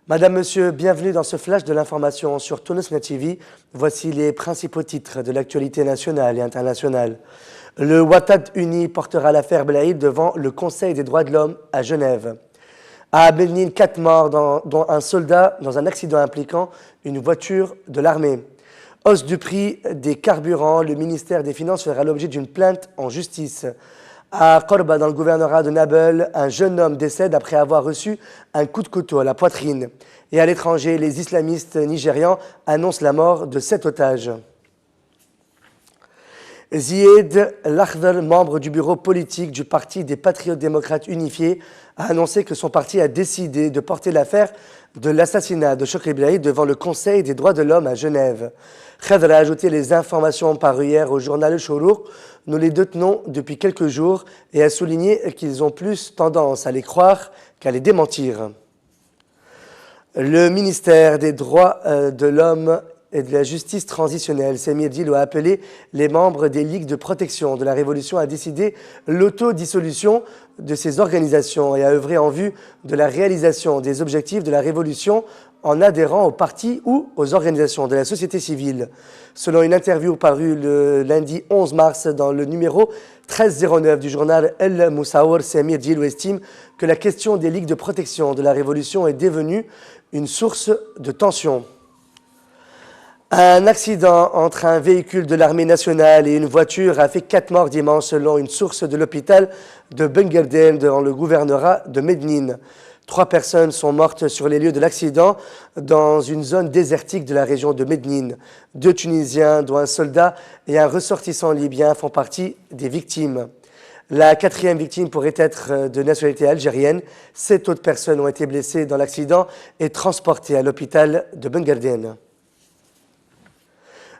Madame, Monsieur, bienvenue dans ce flash de l'information sur Tunisnet TV. Voici les principaux titres de l'actualité nationale et internationale. Le Ouattad uni portera l'affaire Belaïd devant le Conseil des droits de l'homme à Genève. À Mednine, 4 morts, dont un soldat dans un accident impliquant une voiture de l'armée. Hausse du prix des carburants, le ministère des Finances fera l'objet d'une plainte en justice. À Korba, dans le gouvernorat de Nabeul, un jeune homme décède après avoir reçu un coup de couteau à la poitrine. Et à l'étranger, les islamistes nigérians annoncent la mort de 7 otages. Zied Lakhdar, membre du bureau politique du Parti des Patriotes démocrates unifiés, a annoncé que son parti a décidé de porter l'affaire de l'assassinat de Chokri Belaïd devant le Conseil des droits de l'homme à Genève. Khadr a ajouté les informations parues hier au journal Le Chourouk. Nous les détenons depuis quelques jours et a souligné qu'ils ont plus tendance à les croire qu'à les démentir. Le ministère des droits de l'homme et de la justice transitionnelle, Samir Dilo, a appelé les membres des ligues de protection de la Révolution à décider l'autodissolution de ces organisations et à œuvrer en vue de la réalisation des objectifs de la Révolution en adhérant aux partis ou aux organisations de la société civile. Selon une interview parue le lundi 11 mars dans le numéro 1309 du journal El Moussaour, Samir Dilo estime que la question des ligues de protection de la Révolution est devenue une source de tension. Un accident entre un véhicule de l'armée nationale et une voiture a fait 4 morts dimanche selon une source de l'hôpital de Benguerdem dans le gouvernorat de Mednine. 3 personnes sont mortes sur les lieux de l'accident dans une zone désertique de la région de Mednine. 2 Tunisiens, dont un soldat et un ressortissant libyen, font partie des victimes. La 4e victime pourrait être de nationalité algérienne. 7 autres personnes ont été blessées dans l'accident et transportées à l'hôpital de Benguerdem.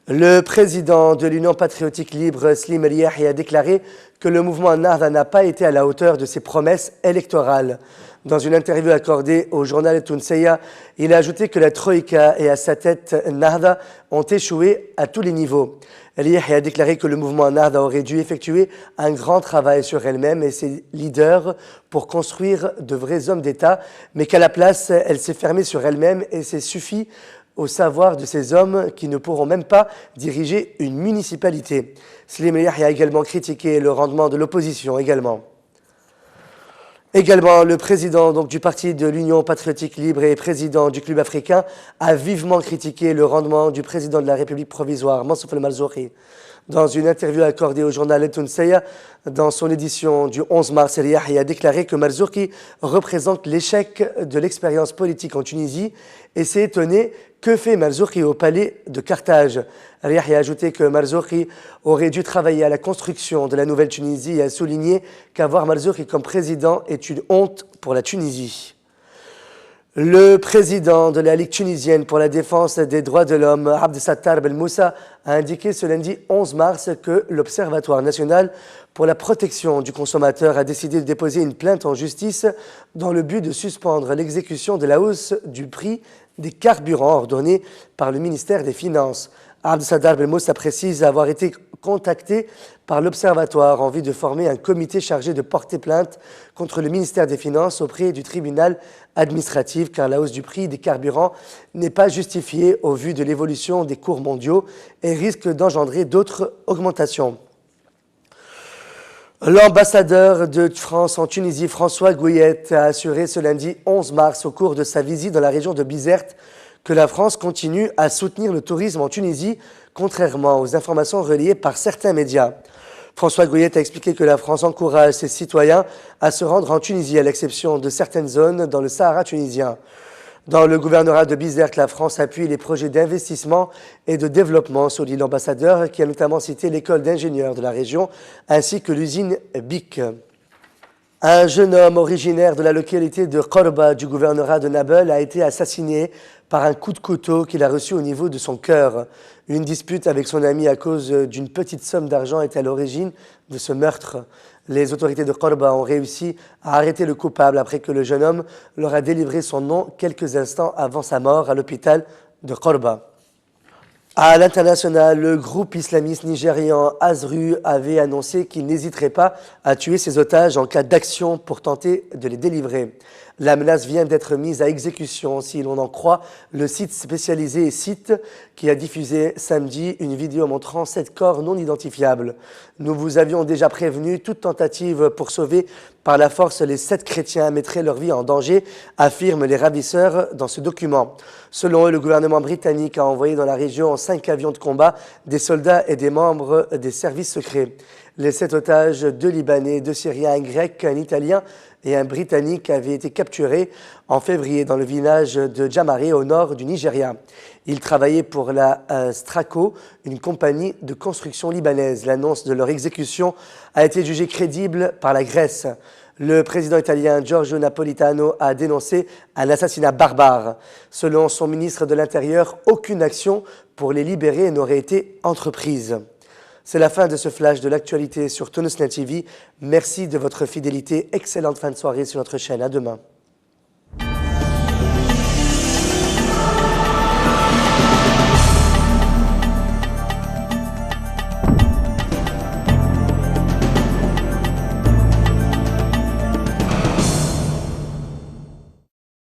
Le président de l'Union patriotique libre, Slim El Yahya, a déclaré que le mouvement Nahda n'a pas été à la hauteur de ses promesses électorales. Dans une interview accordée au journal Tounseya, il a ajouté que la Troïka et à sa tête Nahda ont échoué à tous les niveaux. El Yahya a déclaré que le mouvement Nahda aurait dû effectuer un grand travail sur elle-même et ses leaders pour construire de vrais hommes d'État, mais qu'à la place, elle s'est fermée sur elle-même et s'est suffit au savoir de ces hommes qui ne pourront même pas diriger une municipalité. Slim El Yahya a également critiqué le rendement de l'opposition également. Également, le président du parti de l'Union patriotique libre et président du club africain a vivement critiqué le rendement du président de la République provisoire, Mansour El Marzouki. Dans une interview accordée au journal El Tounseya, dans son édition du 11 mars, El Yahya a déclaré que Marzouki représente l'échec de l'expérience politique en Tunisie et s'est étonné que fait Marzouki au palais de Carthage. El Yahya a ajouté que Marzouki aurait dû travailler à la construction de la nouvelle Tunisie et a souligné qu'avoir Marzouki comme président est une honte pour la Tunisie. Le président de la Ligue tunisienne pour la défense des droits de l'homme, Abd Sattar Ben Moussa, a indiqué ce lundi 11 mars que l'Observatoire national pour la protection du consommateur a décidé de déposer une plainte en justice dans le but de suspendre l'exécution de la hausse du prix des carburants ordonnée par le ministère des Finances. Abd Sattar Ben Moussa précise avoir été contacté par l'Observatoire en vue de former un comité chargé de porter plainte contre le ministère des Finances auprès du tribunal administratif, car la hausse du prix des carburants n'est pas justifiée au vu de l'évolution des cours mondiaux et risque d'engendrer d'autres augmentations. L'ambassadeur de France en Tunisie, François Gouillet, a assuré ce lundi 11 mars au cours de sa visite dans la région de Bizerte que la France continue à soutenir le tourisme en Tunisie, contrairement aux informations relayées par certains médias. François Gouillet a expliqué que la France encourage ses citoyens à se rendre en Tunisie, à l'exception de certaines zones dans le Sahara tunisien. Dans le gouvernorat de Bizerte, la France appuie les projets d'investissement et de développement, souligne l'ambassadeur, qui a notamment cité l'école d'ingénieurs de la région, ainsi que l'usine BIC. Un jeune homme originaire de la localité de Korba du gouvernorat de Nabeul a été assassiné par un coup de couteau qu'il a reçu au niveau de son cœur. Une dispute avec son ami à cause d'une petite somme d'argent est à l'origine de ce meurtre. Les autorités de Korba ont réussi à arrêter le coupable après que le jeune homme leur a délivré son nom quelques instants avant sa mort à l'hôpital de Korba. À l'international, le groupe islamiste nigérian Azru avait annoncé qu'il n'hésiterait pas à tuer ses otages en cas d'action pour tenter de les délivrer. La menace vient d'être mise à exécution, si l'on en croit le site spécialisé Site qui a diffusé samedi une vidéo montrant 7 corps non identifiables. Nous vous avions déjà prévenu, toute tentative pour sauver par la force les 7 chrétiens mettrait leur vie en danger, affirment les ravisseurs dans ce document. Selon eux, le gouvernement britannique a envoyé dans la région 5 avions de combat, des soldats et des membres des services secrets. Les 7 otages, 2 Libanais, 2 Syriens, un Grec, un Italien et un Britannique avaient été capturés en février dans le village de Djamare au nord du Nigeria. Ils travaillaient pour la Straco, une compagnie de construction libanaise. L'annonce de leur exécution a été jugée crédible par la Grèce. Le président italien Giorgio Napolitano a dénoncé un assassinat barbare. Selon son ministre de l'Intérieur, aucune action pour les libérer n'aurait été entreprise. C'est la fin de ce flash de l'actualité sur Tunisnet TV. Merci de votre fidélité. Excellente fin de soirée sur notre chaîne. À demain.